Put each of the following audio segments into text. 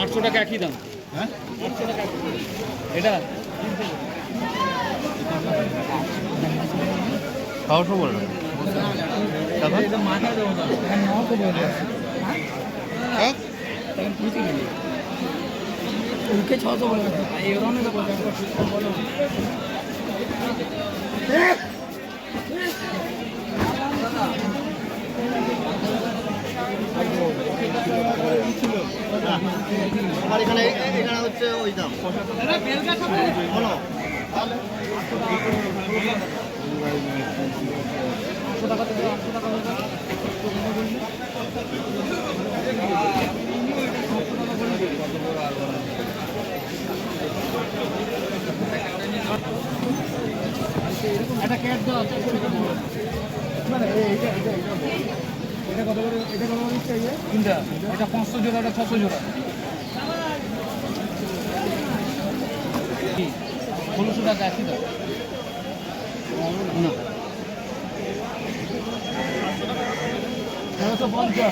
आठशो टाका একই দাম। হ্যাঁ 800 টাকা এটা 600 বল দাদা এটা মাথা দেবো না এখন 900 বল হ্যাঁ এখন পুঁতে গেলি উনকে 600 বল এই রনে তো বলো আমার এখানে হচ্ছে ওই দাম বলো এটা ক্যাট দাও এটা কত করে দিচ্ছে তিনটা এটা 500 জোড়া এটা 600 জোড়া 1600 টাকা আছে তো না 1350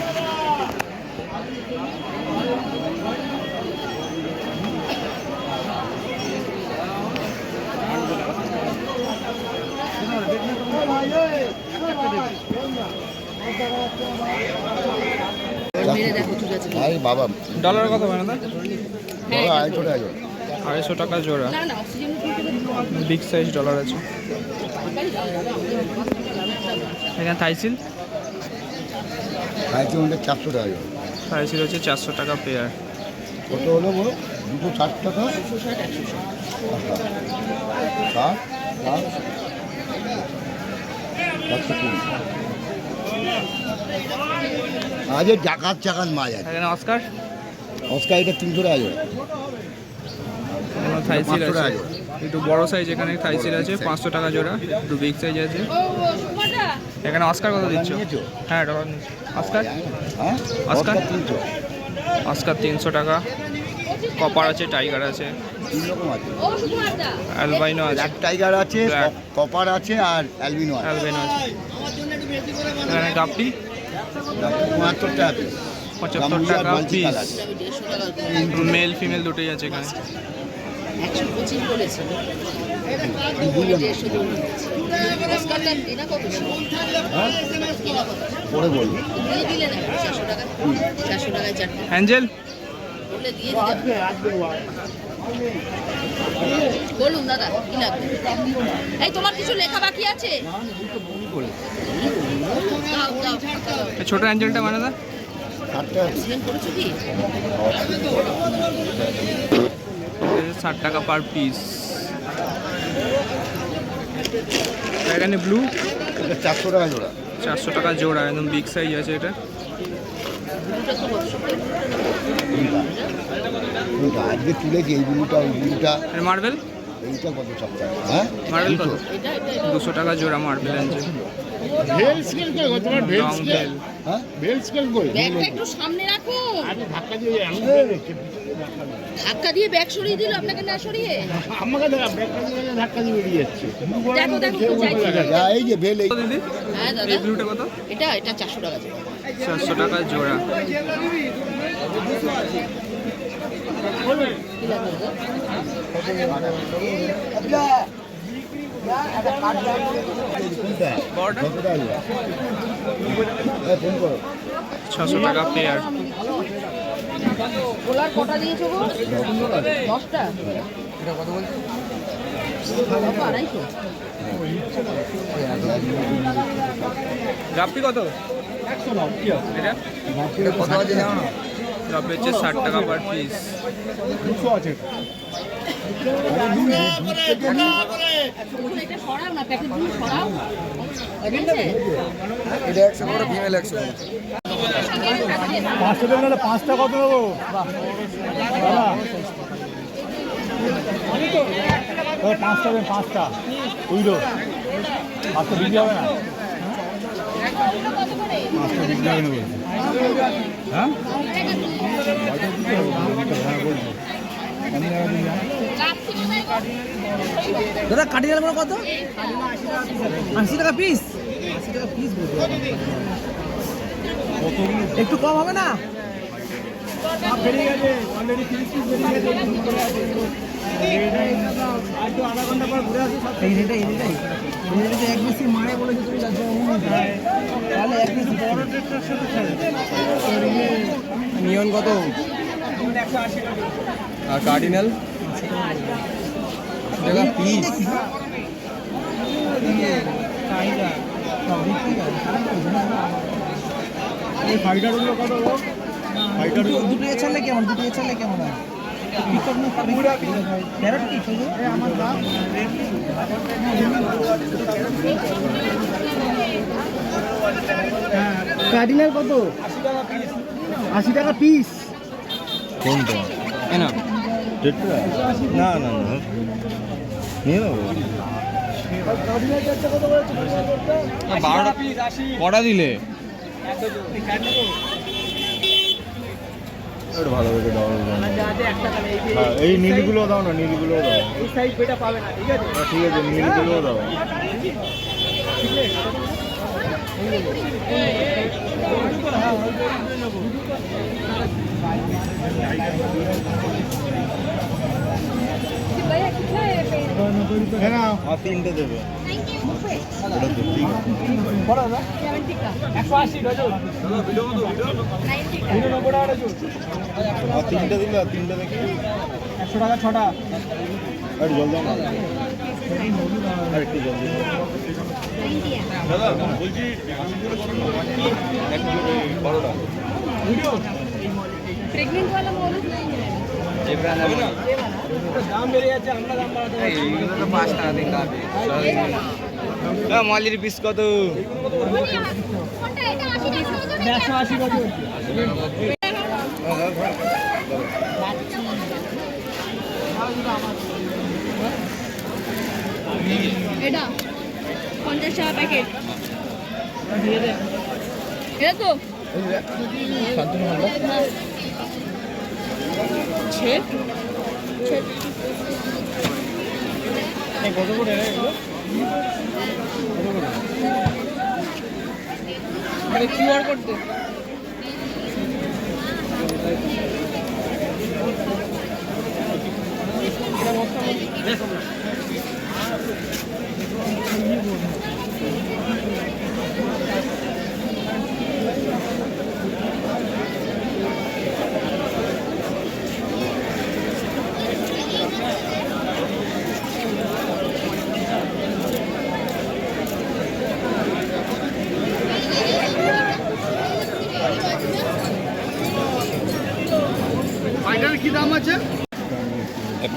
ভাই বাবা ডলার কত মানে না ডলার 250 টাকা জোড়া বিগ সাইজ ডলার আছে এখানে থাইসিল 400 টাকা থাইসিল হচ্ছে 400 টাকা পেয়ার কত হলো বলো 260 টাকা 60 আজ জাকাত চাকাত মাছ আছে এখানে অস্কার এটা 300 টাকা থাইসিল আছে একটু বড় সাইজ এখানে থাইসিল আছে 500 টাকা জোড়া একটু বিগ সাইজ আছে এখানে অস্কার কত দিচ্ছ হ্যাঁ ডলার নিচ্ছি অস্কার অস্কার 300 টাকা কপার আছে টাইগার আছে অ্যালবাইনো আছে ব্ল্যাক টাইগার আছে কপার আছে আর অ্যালবিনো আছে এখানে গাপ্পি 75 টাকা পিস 75 টাকা পিস মেল ফিমেল দুটোই আছে এখানে 125 বলেছিল পরে বলবো অ্যাঞ্জেল দিয়ে বলুন দাদা কি লাগবে? এই তোমার কিছু লেখা বাকি আছে? দাও, দাও, দাও। ছোট অ্যাঞ্জেলটা মানে দা 60 ডিজাইন করেছো কি? 60 টাকা পার পিস। এখানে ব্লু এটা 400 টাকা জোড়া। 400 টাকা জোড়া, একদম বিগ সাইজ আছে এটা। ব্লুটা তো বড়। কোনটা আজকে তুলেছি এই ব্লুটা ওই ব্লুটা আর মার্বেল, এইটা কত সপ্তাহ? হ্যাঁ মার্বেল কত? এটা এটা 200 টাকা জোড়া মার্বেল অ্যাঞ্জেল। ভেল স্কেল কই গো তোমার? ভেল লং স্কেল, বেল। হ্যাঁ ভেল স্কেল কই? ব্যাগটা একটু সামনে রাখো। আরে ধাক্কা দিয়ে আমি ধাক্কা দিয়ে ব্যাগ সরিয়ে দিল আপনাকে না সরিয়ে। আমাকে দেখা ব্যাগটা দিয়ে ধাক্কা দিয়ে বেরিয়ে যাচ্ছে। দেখো দেখো কোথায় ছিল। এই যে ভেল কত দিদি? হ্যাঁ দাদা এই ব্লুটা কত? এটা 400 টাকা জোড়া। 400 টাকা জোড়া। কি লাগবে দাদা? কোনটা বড়টা কত টাকা জোড়া? ফোন করো 600 টাকা পেয়ার। কোলার কটা দিয়েছো গো? 10টা। এটা কত বলছো? 250। গাপ্পি কত? 100 নাও কি আছে এটা? এটা কত আছে জানো না? গাপ্পি হচ্ছে 60 টাকা পার পিস। 200 আছে। এটা সরাও না, প্যাকেটগুলো সরাও। ঠিক আছে? এটা 100 করে ফিমেল 100 করে। 500 টাকা 5টা কত দেবো? দাদা 5টা দেন 5টা বুঝলো? 5টা বিক্রি হবে না? 5টা বিক্রি হবে না বলছি। হ্যাঁ দাদা কাঠিলাল বড় কত? 80 টাকা পিস। 80 টাকা পিস একটু কম হবে না? বেরিয়ে গেছে অলরেডি 30 পিস বেরিয়ে গেছে। আর তো আধা ঘন্টা পর ঘুরে আসি। এই রেটে এক বেশি মারে বলেছে তুমি যাচ্ছ তাহলে এক বেশি বড় ট্রেক্টর সাথে নিয়ন কত? 180 টাকা। আর কার্ডিনাল টাকা পিস। এই ফাইটারগুলো কত গো? ফাইটারগুলো দুটো ছাড়লে কেমন? দুটো ছাড়লে কেমন হয়? প্যারট কি আমার দাম কার্ডিনাল কত? 80 টাকা পিস। কোনটা? না না না না নিয়ে নেবো। 12টা কটা দিলে? এটা ভালো করে দাও। হ্যাঁ এই নীলগুলো দাও না, নীলগুলো দাও। এই সাইজ বেটা পাবে না, ঠিক আছে? হ্যাঁ ঠিক আছে নীলগুলো দাও। হ্যাঁ না আর 3টে দেবে। ওটা তো ঠিক আছে। বড় দাদা 180 ডজন। আর 3টে দিলে আর 3টে দেখি 100 টাকা 6টা। আর জল দাও না। আর একটু জল দিও। দাদা বলছি একটু বড়টা। প্রেগনেন্ট वाला মৌলুদ নেই দাম বেড়ে যাচ্ছে, আমরা দাম বাড়াতে পারছি না। এইগুলো তো 5 টাকা দিন গাবে। মালির পিস কত? কোনটা? এটা 80 টাকা 180 ডজন। এটা 50 টাকা প্যাকেট। এটা তো ছেট ছেট কত করে এগুলো? আরে কিউআর কোড দে।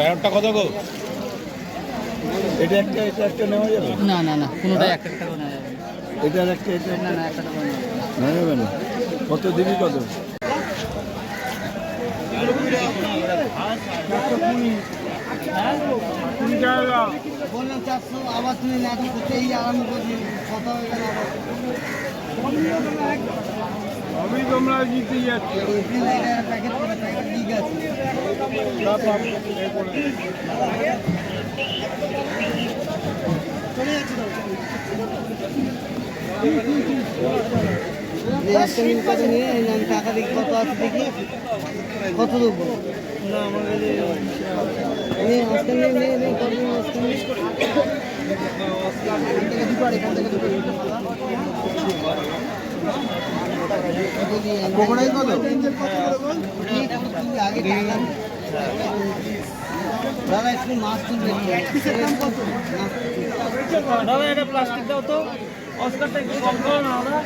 ব্যানারটা কত গো? এটা একটা নেওয়া যাবে? না না না কোনোটাই একটা একটা করে নেওয়া যাবে না। এটার একটা এটা না না একটা করে নেওয়া যাবে না। নেওয়া যাবে না? কত দিবি কত? বললাম 400 আবার তুমি নাকি করতে এই আরাম করছি কথা হয়ে গেল আমি তোমরা জিতে যাচ্ছি। প্যাকেট করে প্যাকেট ঠিক আছে একটা মিল কত নিয়ে আমি টাকা দেখি কত আছে দেখি কত দেবো না আমার কাছে আজকে নিয়ে কত কোকড়াই কত আগে দাদা একটু মাছ তুলবে দাদা এটা প্লাস্টিক দাও তো অস্কারটা একটু কম করো না দাদা